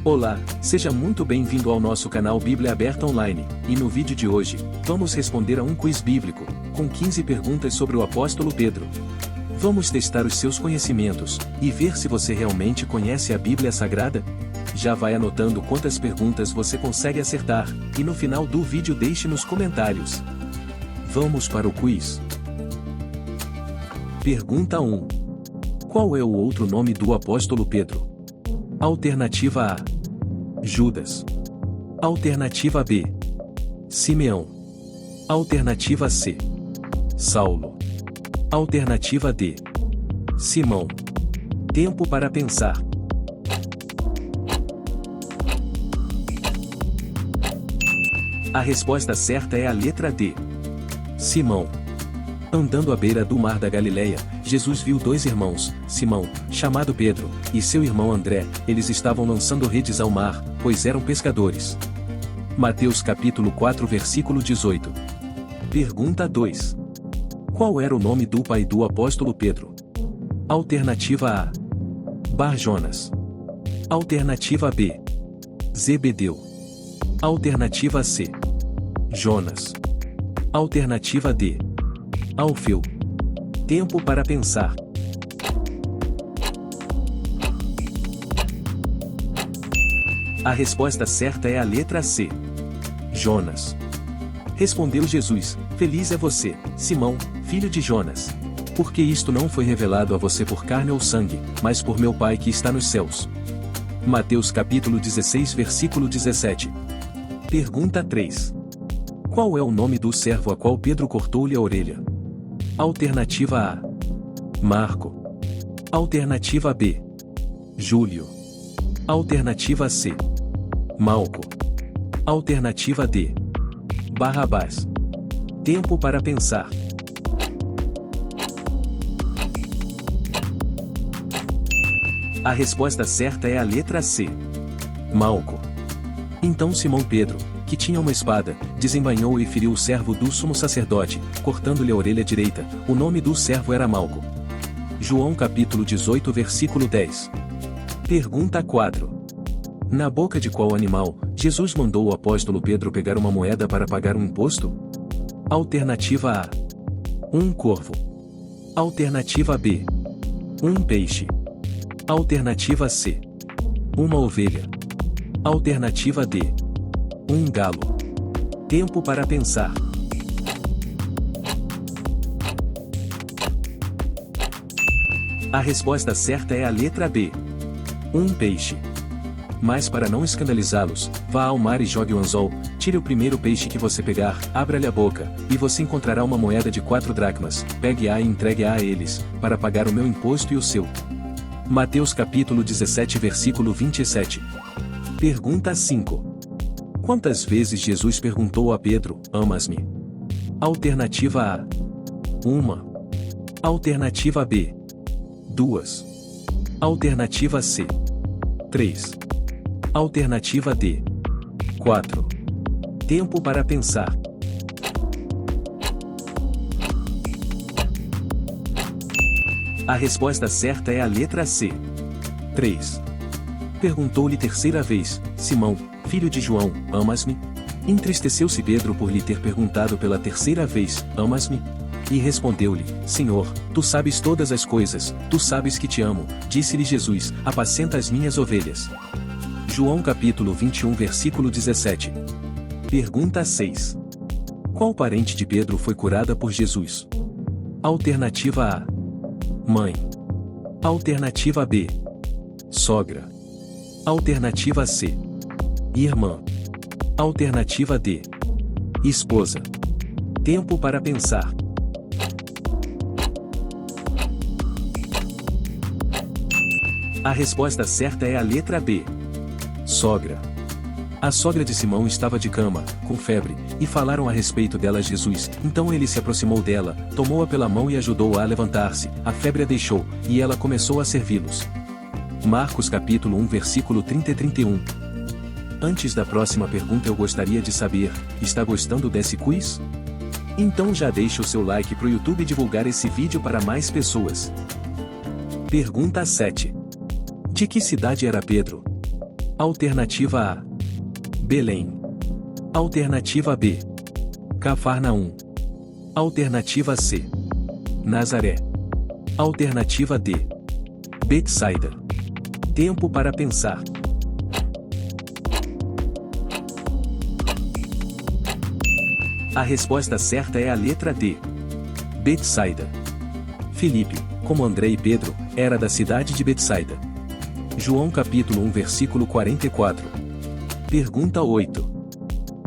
Olá, seja muito bem-vindo ao nosso canal Bíblia Aberta Online, e no vídeo de hoje, vamos responder a um quiz bíblico, com 15 perguntas sobre o apóstolo Pedro. Vamos testar os seus conhecimentos, e ver se você realmente conhece a Bíblia Sagrada? Já vai anotando quantas perguntas você consegue acertar, e no final do vídeo deixe nos comentários. Vamos para o quiz. Pergunta 1. Qual é o outro nome do apóstolo Pedro? Alternativa A: Judas. Alternativa B: Simeão. Alternativa C: Saulo. Alternativa D: Simão. Tempo para pensar. A resposta certa é a letra D: Simão. Andando à beira do mar da Galileia, Jesus viu dois irmãos, Simão, chamado Pedro, e seu irmão André. Eles estavam lançando redes ao mar, pois eram pescadores. Mateus capítulo 4 versículo 18. Pergunta 2. Qual era o nome do pai do apóstolo Pedro? Alternativa A: Bar-Jonas. Alternativa B: Zebedeu. Alternativa C: Jonas. Alternativa D: Alfeu. Tempo para pensar. A resposta certa é a letra C: Jonas. Respondeu Jesus: Feliz é você, Simão, filho de Jonas. Porque isto não foi revelado a você por carne ou sangue, mas por meu Pai que está nos céus. Mateus capítulo 16 versículo 17. Pergunta 3. Qual é o nome do servo a qual Pedro cortou-lhe a orelha? Alternativa A: Marco. Alternativa B: Júlio. Alternativa C: Malco. Alternativa D: Barrabás. Tempo para pensar. A resposta certa é a letra C: Malco. Então Simão Pedro, que tinha uma espada, desembainhou e feriu o servo do sumo sacerdote, cortando-lhe a orelha direita. O nome do servo era Malco. João capítulo 18 versículo 10. Pergunta 4. Na boca de qual animal, Jesus mandou o apóstolo Pedro pegar uma moeda para pagar um imposto? Alternativa A: um corvo. Alternativa B: um peixe. Alternativa C: uma ovelha. Alternativa D: um galo. Tempo para pensar. A resposta certa é a letra B: um peixe. Mas para não escandalizá-los, vá ao mar e jogue o anzol, tire o primeiro peixe que você pegar, abra-lhe a boca, e você encontrará uma moeda de 4 dracmas, pegue-a e entregue-a a eles, para pagar o meu imposto e o seu. Mateus capítulo 17 versículo 27. Pergunta 5. Quantas vezes Jesus perguntou a Pedro: Amas-me? Alternativa A: 1. Alternativa B: 2. Alternativa C: 3. Alternativa D: 4. Tempo para pensar. A resposta certa é a letra C: 3. Perguntou-lhe terceira vez: Simão, filho de João, amas-me? Entristeceu-se Pedro por lhe ter perguntado pela terceira vez: Amas-me? E respondeu-lhe: Senhor, tu sabes todas as coisas, tu sabes que te amo. Disse-lhe Jesus: Apacenta as minhas ovelhas. João capítulo 21 versículo 17. Pergunta 6. Qual parente de Pedro foi curada por Jesus? Alternativa A: mãe. Alternativa B: sogra. Alternativa C: irmã. Alternativa D: esposa. Tempo para pensar. A resposta certa é a letra B: sogra. A sogra de Simão estava de cama, com febre, e falaram a respeito dela a Jesus. Então ele se aproximou dela, tomou-a pela mão e ajudou-a a levantar-se. A febre a deixou, e ela começou a servi-los. Marcos capítulo 1 versículo 30 e 31. Antes da próxima pergunta eu gostaria de saber, está gostando desse quiz? Então já deixa o seu like pro YouTube divulgar esse vídeo para mais pessoas. Pergunta 7. De que cidade era Pedro? Alternativa A. Belém. Alternativa B. Cafarnaum. Alternativa C. Nazaré. Alternativa D. Betsaida. Tempo para pensar. A resposta certa é a letra D. Betsaida. Filipe, como André e Pedro, era da cidade de Betsaida. João capítulo 1 versículo 44. Pergunta 8.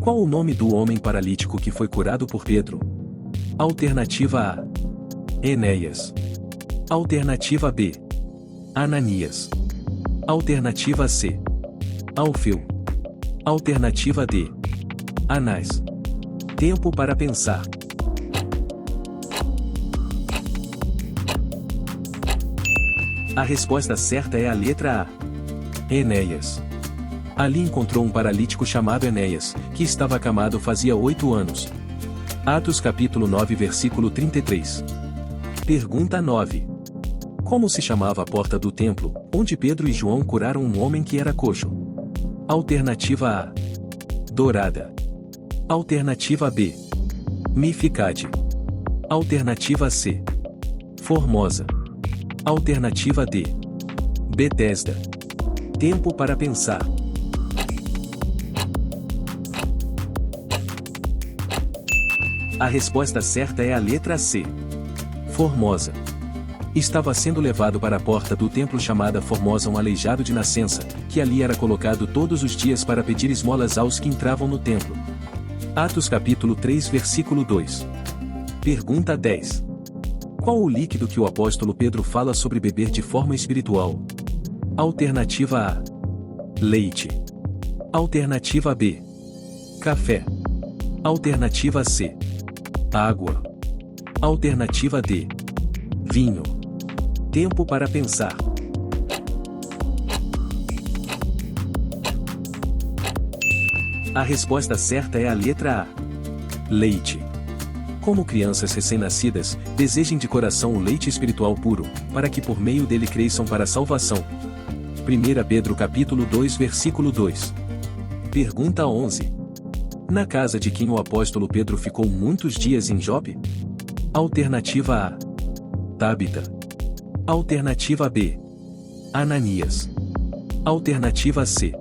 Qual o nome do homem paralítico que foi curado por Pedro? Alternativa A. Enéas. Alternativa B. Ananias. Alternativa C. Alfeu. Alternativa D. Anás. Tempo para pensar. A resposta certa é a letra A. Enéas. Ali encontrou um paralítico chamado Enéas, que estava acamado fazia 8 anos. Atos capítulo 9 versículo 33. Pergunta 9. Como se chamava a porta do templo, onde Pedro e João curaram um homem que era coxo? Alternativa A. Dourada. Alternativa B. Mificade. Alternativa C. Formosa. Alternativa D. Betesda. Tempo para pensar. A resposta certa é a letra C. Formosa. Estava sendo levado para a porta do templo chamada Formosa um aleijado de nascença, que ali era colocado todos os dias para pedir esmolas aos que entravam no templo. Atos capítulo 3 versículo 2. Pergunta 10. Qual o líquido que o apóstolo Pedro fala sobre beber de forma espiritual? Alternativa A. Leite. Alternativa B. Café. Alternativa C. Água. Alternativa D. Vinho. Tempo para pensar. A resposta certa é a letra A. Leite. Como crianças recém-nascidas, desejem de coração o leite espiritual puro, para que por meio dele cresçam para a salvação. 1 Pedro capítulo 2 versículo 2. Pergunta 11. Na casa de quem o apóstolo Pedro ficou muitos dias em Jope? Alternativa A. Tábita. Alternativa B. Ananias. Alternativa C.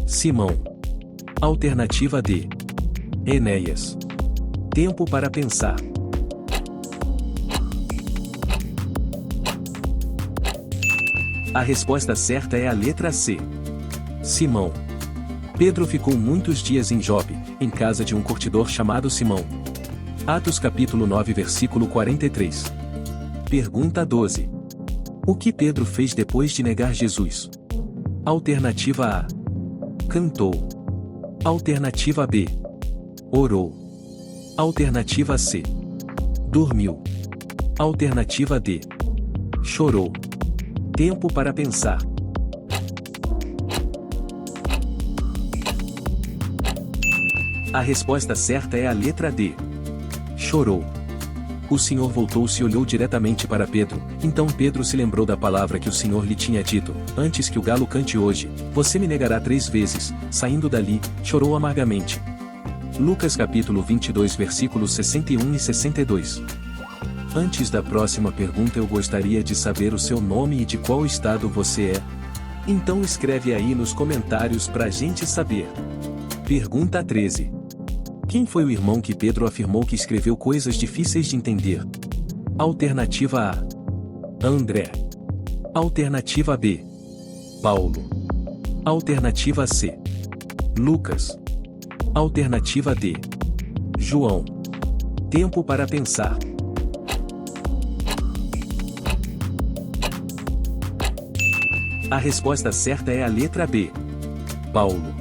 Simão. Alternativa D. Enéas. Tempo para pensar. A resposta certa é a letra C. Simão. Pedro ficou muitos dias em Jope, em casa de um curtidor chamado Simão. Atos capítulo 9 versículo 43. Pergunta 12. O que Pedro fez depois de negar Jesus? Alternativa A. Cantou. Alternativa B. Orou. Alternativa C. Dormiu. Alternativa D. Chorou. Tempo para pensar. A resposta certa é a letra D. Chorou. O Senhor voltou-se e olhou diretamente para Pedro, então Pedro se lembrou da palavra que o Senhor lhe tinha dito: antes que o galo cante hoje, você me negará 3 vezes. Saindo dali, chorou amargamente. Lucas capítulo 22 versículos 61 e 62. Antes da próxima pergunta eu gostaria de saber o seu nome e de qual estado você é. Então escreve aí nos comentários pra gente saber. Pergunta 13. Quem foi o irmão que Pedro afirmou que escreveu coisas difíceis de entender? Alternativa A. André. Alternativa B. Paulo. Alternativa C. Lucas. Alternativa D. João. Tempo para pensar. A resposta certa é a letra B. Paulo.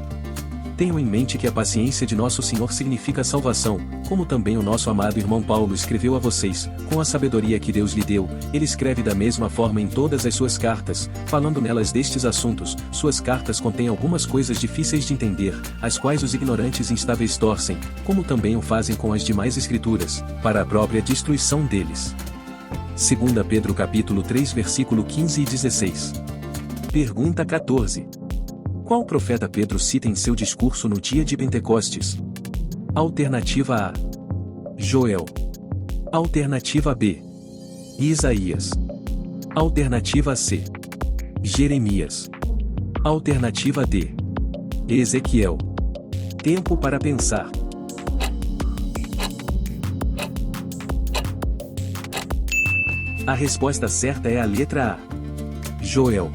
Tenham em mente que a paciência de Nosso Senhor significa salvação, como também o nosso amado irmão Paulo escreveu a vocês, com a sabedoria que Deus lhe deu. Ele escreve da mesma forma em todas as suas cartas, falando nelas destes assuntos. Suas cartas contêm algumas coisas difíceis de entender, as quais os ignorantes e instáveis torcem, como também o fazem com as demais escrituras, para a própria destruição deles. 2 Pedro capítulo 3 versículo 15 e 16. Pergunta 14. Qual profeta Pedro cita em seu discurso no dia de Pentecostes? Alternativa A: Joel. Alternativa B: Isaías. Alternativa C: Jeremias. Alternativa D: Ezequiel. Tempo para pensar. A resposta certa é a letra A: Joel.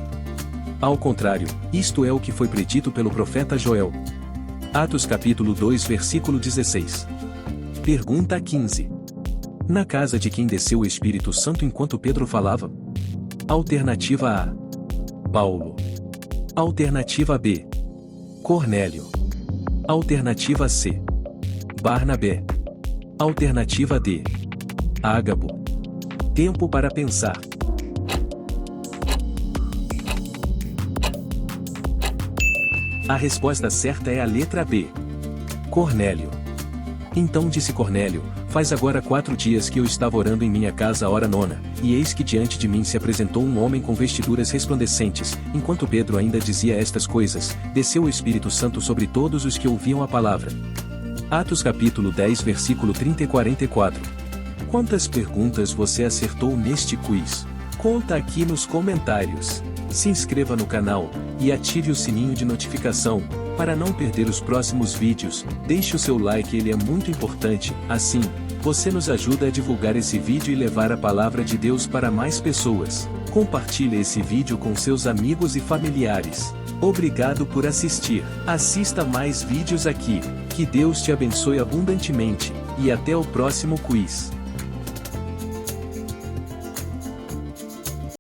Ao contrário, isto é o que foi predito pelo profeta Joel. Atos capítulo 2 versículo 16. Pergunta 15. Na casa de quem desceu o Espírito Santo enquanto Pedro falava? Alternativa A: Paulo. Alternativa B: Cornélio. Alternativa C: Barnabé. Alternativa D: Ágabo. Tempo para pensar. A resposta certa é a letra B: Cornélio. Então disse Cornélio: faz agora 4 dias que eu estava orando em minha casa à hora nona, e eis que diante de mim se apresentou um homem com vestiduras resplandecentes. Enquanto Pedro ainda dizia estas coisas, desceu o Espírito Santo sobre todos os que ouviam a palavra. Atos capítulo 10 versículo 30 e 44. Quantas perguntas você acertou neste quiz? Conta aqui nos comentários. Se inscreva no canal e ative o sininho de notificação, para não perder os próximos vídeos. Deixe o seu like, ele é muito importante, assim, você nos ajuda a divulgar esse vídeo e levar a palavra de Deus para mais pessoas. Compartilhe esse vídeo com seus amigos e familiares. Obrigado por assistir. Assista mais vídeos aqui. Que Deus te abençoe abundantemente, e até o próximo quiz.